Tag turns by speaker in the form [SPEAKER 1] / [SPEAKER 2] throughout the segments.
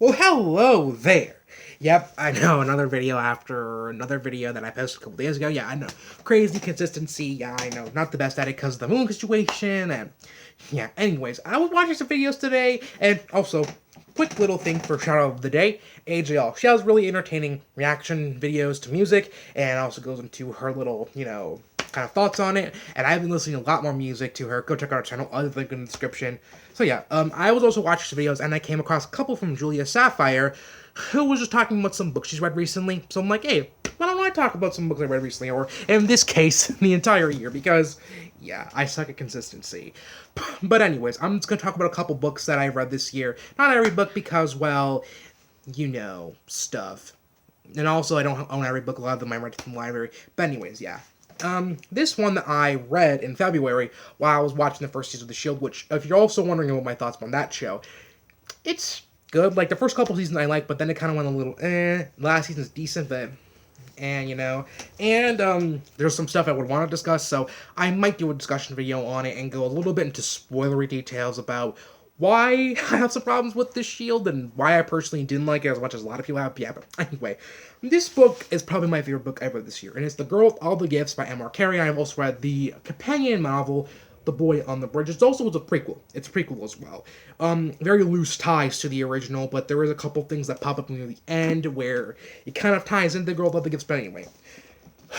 [SPEAKER 1] Well, hello there. Yep, I know, another video after another video that I posted a couple days ago. Yeah, I know. Crazy consistency. Yeah, I know. Not the best at it because of the moon situation. And yeah, anyways, I was watching some videos today. And also, quick little thing for shout out of the day, AJL. She has really entertaining reaction videos to music and also goes into her little, kind of thoughts on it. And I've been listening a lot more music to her. Go check out her channel. I'll link in the description. So yeah, I was also watching some videos and I came across a couple from Julia Sapphire, who was just talking about some books she's read recently. So I'm like, hey, why don't I talk about some books I read recently, or in this case, the entire year, because yeah, I suck at consistency. But anyways, I'm just gonna talk about a couple books that I read this year. Not every book because, well, stuff. And also, I don't own every book. A lot of them I rented from the library. But anyways, yeah. This one that I read in February while I was watching the first season of The Shield, which, if you're also wondering about my thoughts on that show, it's good. Like, the first couple seasons I like, but then it kind of went a little Last season's decent, but and there's some stuff I would want to discuss, so I might do a discussion video on it and go a little bit into spoilery details about why I have some problems with this shield and why I personally didn't like it as much as a lot of people have. Yeah, but anyway, this book is probably my favorite book I read this year, and it's The Girl with All the Gifts by M.R. Carey. I've also read the companion novel, The Boy on the Bridge. It's also a prequel. It's a prequel as well. Very loose ties to the original, but there is a couple things that pop up near the end where it kind of ties into The Girl with All the Gifts. But anyway,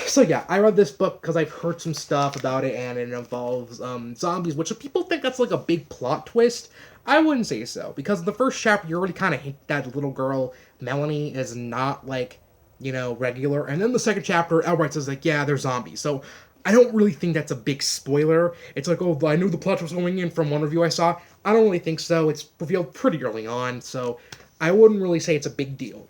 [SPEAKER 1] so yeah, I read this book because I've heard some stuff about it, and it involves zombies, which if people think that's like a big plot twist, I wouldn't say so, because in the first chapter you already kind of hint that little girl Melanie is not like regular, and then the second chapter outright says like, yeah, they're zombies. So I don't really think that's a big spoiler. It's like, oh, I knew the plot was going in from one review I saw. I don't really think so. It's revealed pretty early on, so I wouldn't really say it's a big deal.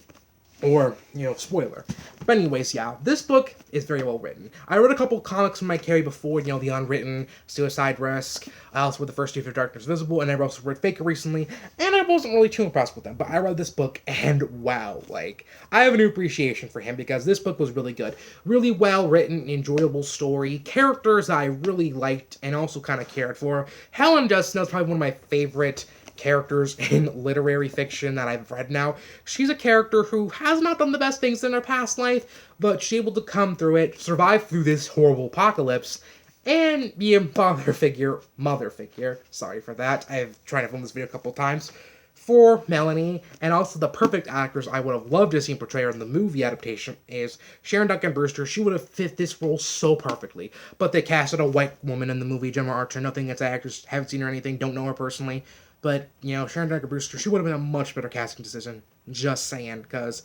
[SPEAKER 1] Or, spoiler. But anyways, yeah, this book is very well written. I read a couple comics from my carry before, The Unwritten, Suicide Risk. I also read the first two for Darkness Visible, and I also read Faker recently, and I wasn't really too impressed with them. But I read this book, and wow, like, I have a new appreciation for him, because this book was really good. Really well written, enjoyable story, characters I really liked, and also kind of cared for. Helen Justin is probably one of my favorite characters in literary fiction that I've read now. She's a character who has not done the best things in her past life, but she's able to come through it, survive through this horrible apocalypse, and be a mother figure, sorry for that, I've tried to film this video a couple times, for Melanie, and also the perfect actress I would have loved to see portray her in the movie adaptation is Sharon Duncan Brewster. She would have fit this role so perfectly, but they casted a white woman in the movie, Gemma Archer. Nothing against that actress, haven't seen her or anything, don't know her personally, but, Sharon Duncan Brewster, she would have been a much better casting decision. Just saying, because,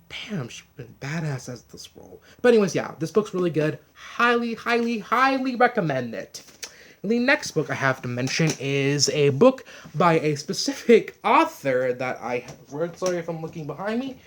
[SPEAKER 1] damn, she's been badass as this role. But anyways, yeah, this book's really good. Highly, highly, highly recommend it. The next book I have to mention is a book by a specific author that I have read. Sorry if I'm looking behind me.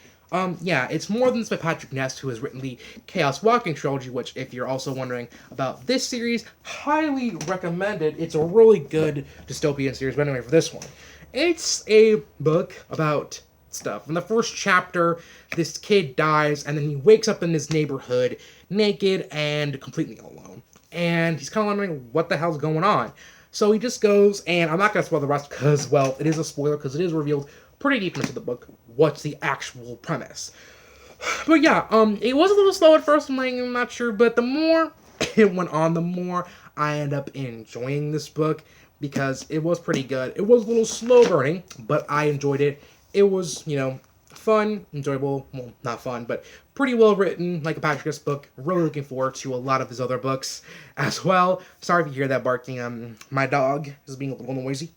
[SPEAKER 1] Yeah, it's More Than This by Patrick Ness, who has written the Chaos Walking trilogy, which, if you're also wondering about this series, highly recommended. It's a really good dystopian series, but anyway, for this one. It's a book about stuff. In the first chapter, this kid dies, and then he wakes up in his neighborhood, naked and completely alone. And he's kind of wondering what the hell's going on. So he just goes, and I'm not going to spoil the rest because, well, it is a spoiler because it is revealed pretty deep into the book what's the actual premise. But yeah, it was a little slow at first, I'm not sure, but the more it went on, the more I end up enjoying this book because it was pretty good. It was a little slow burning, but I enjoyed it. It was, fun, enjoyable, well, not fun, but pretty well written, like a Patrick Ness book. Really looking forward to a lot of his other books as well. Sorry if you hear that barking, my dog is being a little noisy.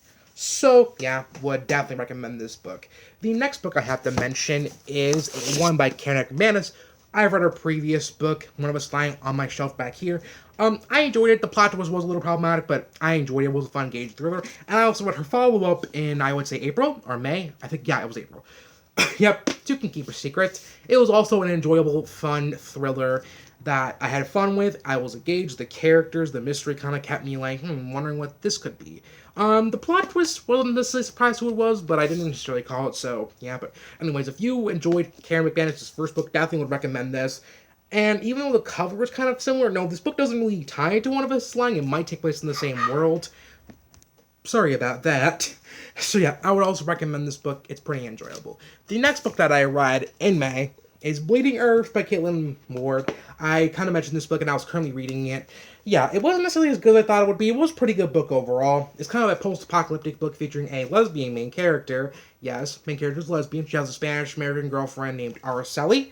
[SPEAKER 1] So, yeah, would definitely recommend this book. The next book I have to mention is one by Karen McManus. I've read her previous book, one of us lying on my shelf back here. I enjoyed it. The plot was a little problematic, but I enjoyed it. It was a fun, engaging thriller. And I also read her follow-up in, I would say, April or May. I think, yeah, it was April. Yep, Two Can Keep a Secret. It was also an enjoyable, fun thriller that I had fun with. I was engaged. The characters, the mystery kind of kept me like, wondering what this could be. The plot twist wasn't necessarily surprised who it was, but I didn't necessarily call it, so yeah. But anyways, if you enjoyed Karen McManus' first book, definitely would recommend this. And even though the cover is kind of similar, no, this book doesn't really tie to one of his slang. It might take place in the same world. Sorry about that. So yeah, I would also recommend this book. It's pretty enjoyable. The next book that I read in May is Bleeding Earth by Caitlin Ward. I kind of mentioned this book and I was currently reading it. Yeah, it wasn't necessarily as good as I thought it would be. It was a pretty good book overall. It's kind of a post-apocalyptic book featuring a lesbian main character. Yes, main character is lesbian. She has a Spanish-American girlfriend named Araceli.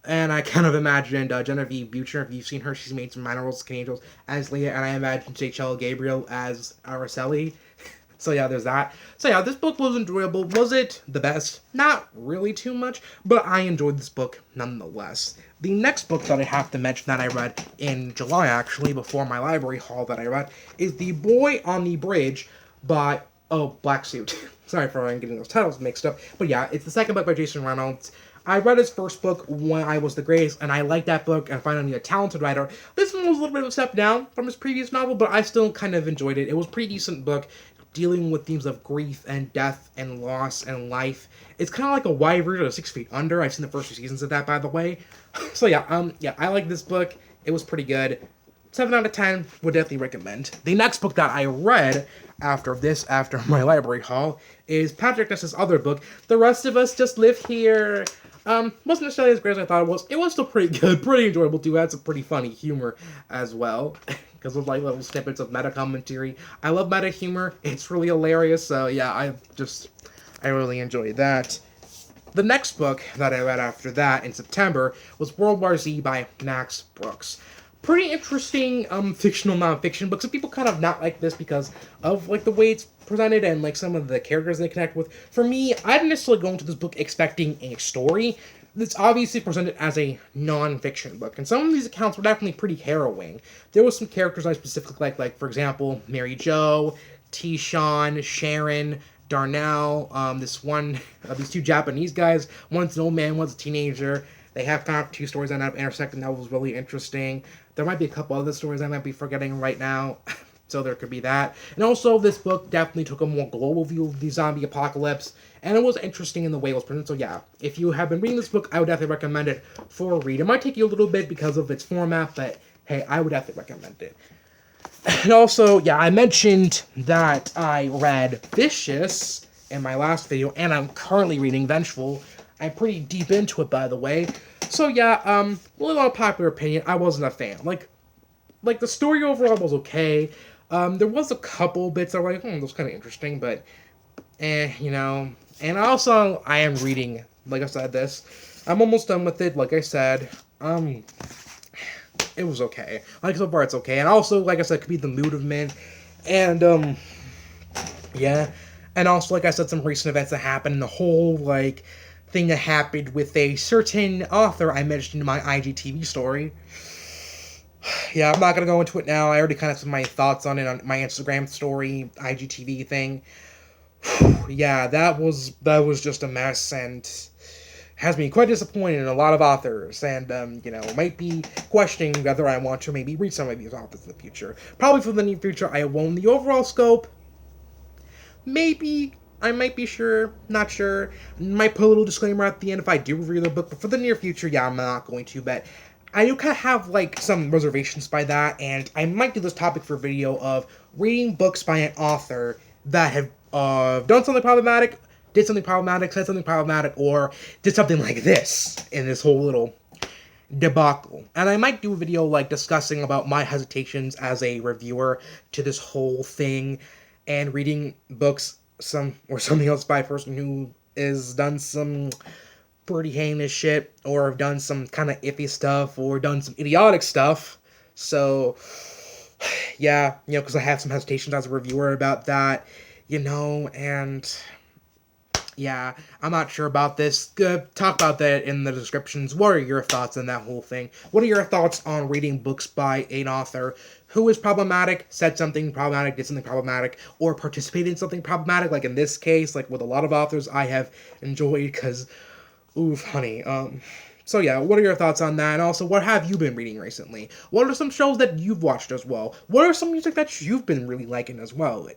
[SPEAKER 1] And I kind of imagined Genevieve Bucher, if you've seen her, she's made some minor roles as Angels, as Leah, and I imagined J. Gabriel as Araceli. So yeah, there's that. So yeah, this book was enjoyable. Was it the best? Not really too much, but I enjoyed this book nonetheless. The next book that I have to mention that I read in July, actually, before my library haul that I read, is The Boy on the Bridge by, Black Suit. Sorry for getting those titles mixed up. But yeah, it's the second book by Jason Reynolds. I read his first book when I was the greatest, and I liked that book, and finally a talented writer. This one was a little bit of a step down from his previous novel, but I still kind of enjoyed it. It was a pretty decent book, dealing with themes of grief and death and loss and life. It's kind of like a wide version of 6 Feet Under. I've seen the first 2 seasons of that, by the way. So yeah, I like this book. It was pretty good. 7 out of 10, would definitely recommend. The next book that I read after my library haul, is Patrick Ness's other book, The Rest of Us Just Live Here. Wasn't necessarily as great as I thought it was. It was still pretty good, pretty enjoyable too. It had some pretty funny humor as well, because of like little snippets of meta commentary. I love meta humor. It's really hilarious. So yeah, I really enjoyed that. The next book that I read after that in September was World War Z by Max Brooks. Pretty interesting fictional nonfiction book. Some people kind of not like this because of like the way it's presented and like some of the characters they connect with. For me, I didn't necessarily go into this book expecting a story. It's obviously presented as a non-fiction book, and some of these accounts were definitely pretty harrowing. There was some characters I specifically like for example, Mary Jo, T-Shawn, Sharon, Darnell, these 2 Japanese guys. One's an old man, one's a teenager. They have kind of 2 stories that have intersected, and that was really interesting. There might be a couple other stories I might be forgetting right now, so there could be that. And also, this book definitely took a more global view of the zombie apocalypse, and it was interesting in the way it was presented. So yeah, if you have been reading this book, I would definitely recommend it for a read. It might take you a little bit because of its format, but hey, I would definitely recommend it. And also, yeah, I mentioned that I read Vicious in my last video, and I'm currently reading Vengeful. I'm pretty deep into it, by the way. So yeah, a little unpopular opinion, I wasn't a fan. Like the story overall was okay. There was a couple bits that were like, that was kind of interesting, but, you know. And also, I am reading, like I said, this. I'm almost done with it, like I said. It was okay. Like, so far it's okay. And also, like I said, it could be the mood of men. And, yeah. And also, like I said, some recent events that happened, the whole, like, thing that happened with a certain author I mentioned in my IGTV story. Yeah, I'm not gonna go into it now. I already kind of said my thoughts on it on my Instagram story, IGTV thing. Yeah, that was just a mess, and has me quite disappointed in a lot of authors, and, might be questioning whether I want to maybe read some of these authors in the future. Probably for the near future, I won't. The overall scope, maybe, I might be sure, not sure. Might put a little disclaimer at the end if I do review the book, but for the near future, yeah, I'm not going to, but I do kind of have, like, some reservations by that, and I might do this topic for a video of reading books by an author that have, done something problematic, did something problematic, said something problematic, or did something like this in this whole little debacle. And I might do a video like discussing about my hesitations as a reviewer to this whole thing and reading books something else by a person who has done some pretty heinous shit or have done some kind of iffy stuff or done some idiotic stuff. So yeah, because I have some hesitations as a reviewer about that, and yeah, I'm not sure about this. Talk about that in the descriptions. What are your thoughts on that whole thing? What are your thoughts on reading books by an author who is problematic, said something problematic, did something problematic, or participated in something problematic, like in this case, like with a lot of authors I have enjoyed, because, oof, honey, So yeah, what are your thoughts on that? And also, what have you been reading recently? What are some shows that you've watched as well? What are some music that you've been really liking as well?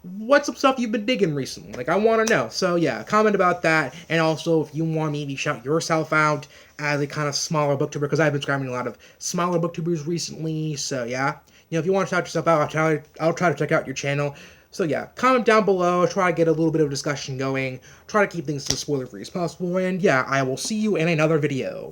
[SPEAKER 1] What's some stuff you've been digging recently? Like, I want to know. So yeah, comment about that. And also, if you want me to shout yourself out as a kind of smaller booktuber, because I've been subscribing to a lot of smaller booktubers recently. So yeah, if you want to shout yourself out, I'll try to check out your channel. So yeah, comment down below, try to get a little bit of discussion going, try to keep things as spoiler-free as possible, and yeah, I will see you in another video.